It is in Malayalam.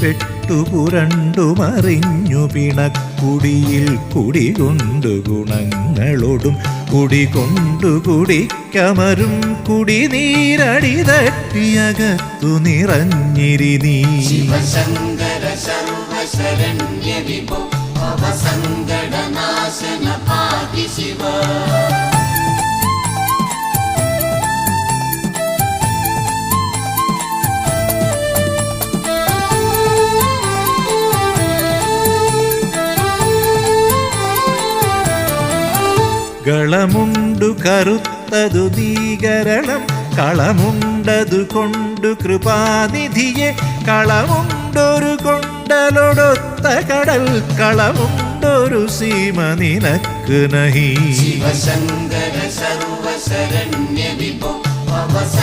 പെട്ടുപുരണ്ടു മറിഞ്ഞു പിണക്കുടിയിൽ കുടികൊണ്ടു ഗുണങ്ങളോടും കുടികൊണ്ടു കുടിക്കമരും കുടിനീരടി തട്ടിയകത്തു നിറഞ്ഞിരി നീ. ശിവശങ്കര സർവശരണ്യ വിഭോ ഭവസങ്കടനാശന പാതി ശിവ. കളമുണ്ടു കറുത്തതു നീകരണം കളമുണ്ടതു കൊണ്ടു കൃപാനിധിയെ കളമുണ്ടൊരു കൊണ്ടലൊടൊത്ത കടൽ കളമുണ്ടൊരു സീമ നിനക്ക് നഹി. ശിവശങ്കര സർവശരണ്യ വിഭോ ഭവസങ്കടനാശന